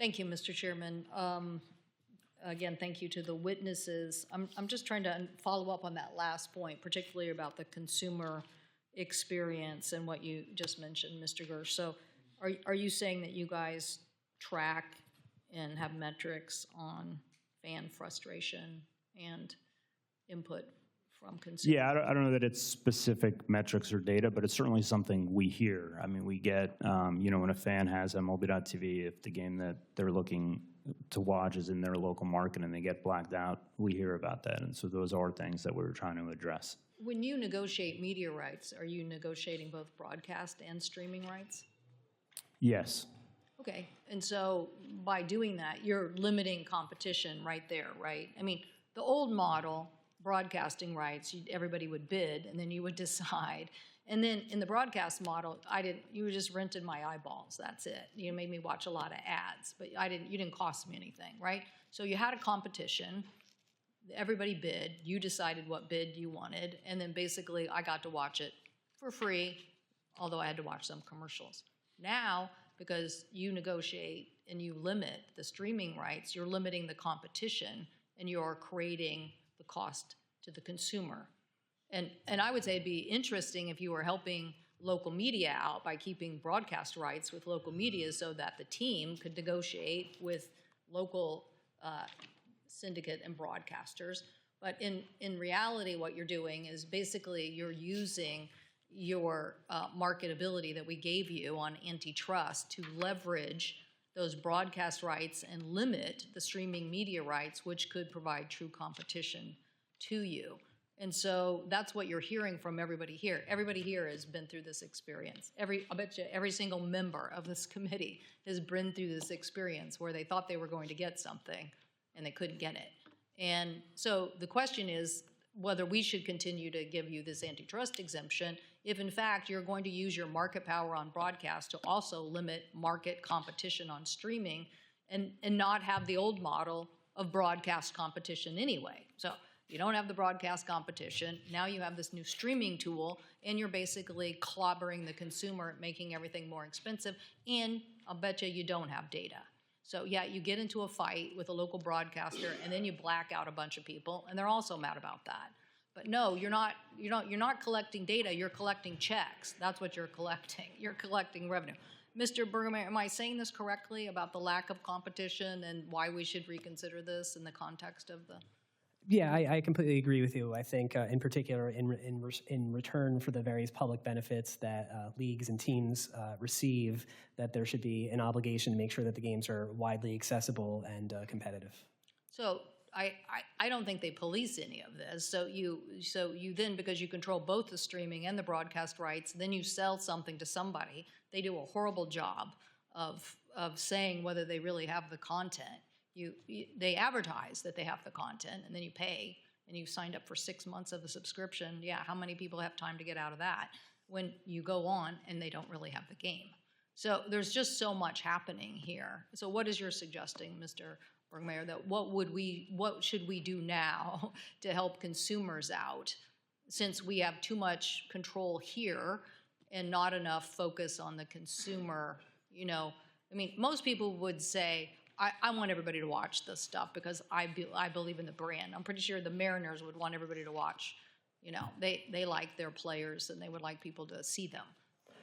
Thank you, Mr. Chairman. Again, thank you to the witnesses. I'm just trying to follow up on that last point, particularly about the consumer experience and what you just mentioned, Mr. Gersh. So are you saying that you guys track and have metrics on fan frustration and input from consumers? Yeah, I don't know that it's specific metrics or data, but it's certainly something we hear. I mean, we get, when a fan has MLB.TV, if the game that they're looking to watch is in their local market and they get blacked out, we hear about that. And so those are things that we're trying to address. When you negotiate media rights, are you negotiating both broadcast and streaming rights? Yes. Okay, and so by doing that, you're limiting competition right there, right? I mean, the old model, broadcasting rights, everybody would bid, and then you would decide. And then in the broadcast model, you just rented my eyeballs, that's it. You made me watch a lot of ads, but you didn't cost me anything, right? So you had a competition, everybody bid, you decided what bid you wanted, and then basically I got to watch it for free, although I had to watch some commercials. Now, because you negotiate and you limit the streaming rights, you're limiting the competition and you're creating the cost to the consumer. And I would say it'd be interesting if you were helping local media out by keeping broadcast rights with local media so that the team could negotiate with local syndicate and broadcasters. But in reality, what you're doing is basically you're using your marketability that we gave you on antitrust to leverage those broadcast rights and limit the streaming media rights, which could provide true competition to you. And so that's what you're hearing from everybody here. Everybody here has been through this experience. I bet you every single member of this committee has been through this experience where they thought they were going to get something and they couldn't get it. And so the question is whether we should continue to give you this antitrust exemption if in fact you're going to use your market power on broadcast to also limit market competition on streaming and not have the old model of broadcast competition anyway. So you don't have the broadcast competition, now you have this new streaming tool, and you're basically clobbering the consumer, making everything more expensive, and I'll bet you don't have data. So yeah, you get into a fight with a local broadcaster, and then you black out a bunch of people, and they're also mad about that. But no, you're not collecting data, you're collecting checks. That's what you're collecting. You're collecting revenue. Mr. Bergmayer, am I saying this correctly about the lack of competition and why we should reconsider this in the context of the... Yeah, I completely agree with you. I think in particular in return for the various public benefits that leagues and teams receive, that there should be an obligation to make sure that the games are widely accessible and competitive. So I don't think they police any of this. So you then, because you control both the streaming and the broadcast rights, then you sell something to somebody. They do a horrible job of saying whether they really have the content. They advertise that they have the content, and then you pay, and you've signed up for 6 months of a subscription. Yeah, how many people have time to get out of that when you go on and they don't really have the game? So there's just so much happening here. So what is your suggesting, Mr. Bergmayer, that what should we do now to help consumers out, since we have too much control here and not enough focus on the consumer? You know, I mean, most people would say, I want everybody to watch this stuff because I believe in the brand. I'm pretty sure the Mariners would want everybody to watch. You know, they like their players and they would like people to see them.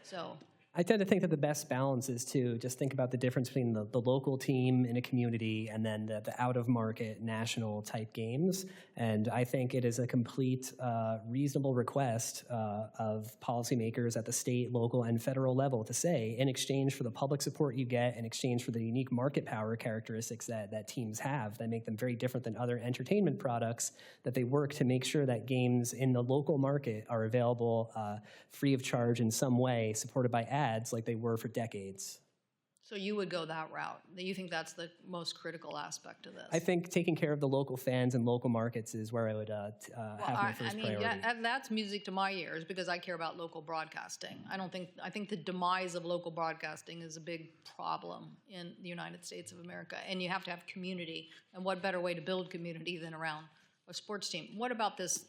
So I tend to think that the best balance is to just think about the difference between the local team in a community and then the out-of-market national type games. And I think it is a complete reasonable request of policymakers at the state, local, and federal level to say, in exchange for the public support you get, in exchange for the unique market power characteristics that teams have that make them very different than other entertainment products, that they work to make sure that games in the local market are available free of charge in some way, supported by ads like they were for decades. So you would go that route. You think that's the most critical aspect of this? I think taking care of the local fans and local markets is where I would have my first priority. Yeah, that's music to my ears because I care about local broadcasting. I think the demise of local broadcasting is a big problem in the United States of America, and you have to have community. And what better way to build community than around a sports team? What about this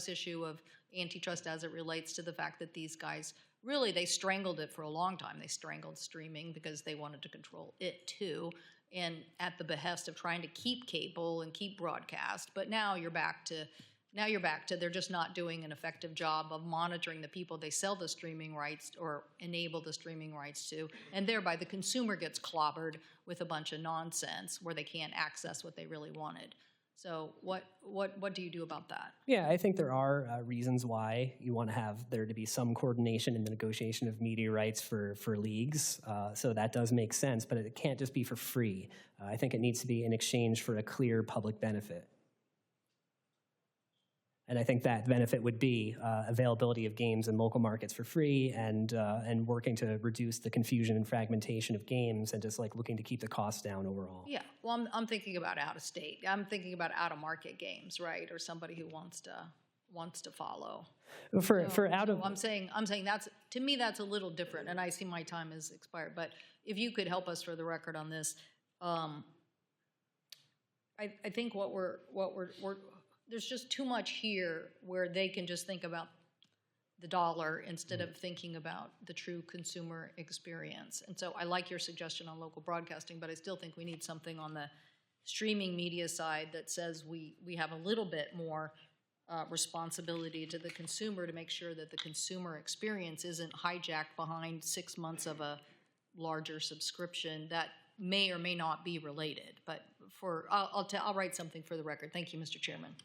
issue of antitrust as it relates to the fact that these guys really they strangled it for a long time. They strangled streaming because they wanted to control it too, and at the behest of trying to keep cable and keep broadcast. But now you're back to they're just not doing an effective job of monitoring the people they sell the streaming rights or enable the streaming rights to, and thereby the consumer gets clobbered with a bunch of nonsense where they can't access what they really wanted. So what do you do about that? Yeah, I think there are reasons why you want to have there to be some coordination in the negotiation of media rights for leagues. So that does make sense, but it can't just be for free. I think it needs to be in exchange for a clear public benefit. And I think that benefit would be availability of games in local markets for free, and working to reduce the confusion and fragmentation of games, and just like looking to keep the costs down overall. Yeah, well, I'm thinking about out of state. I'm thinking about out of market games, right? Or somebody who wants to follow. I'm saying that's, to me, that's a little different. And I see my time has expired. But if you could help us for the record on this, I think there's just too much here where they can just think about the dollar instead of thinking about the true consumer experience. And so I like your suggestion on local broadcasting, but I still think we need something on the streaming media side that says we have a little bit more responsibility to the consumer to make sure that the consumer experience isn't hijacked behind 6 months of a larger subscription that may or may not be related. But I'll write something for the record. Thank you, Mr. Chairman.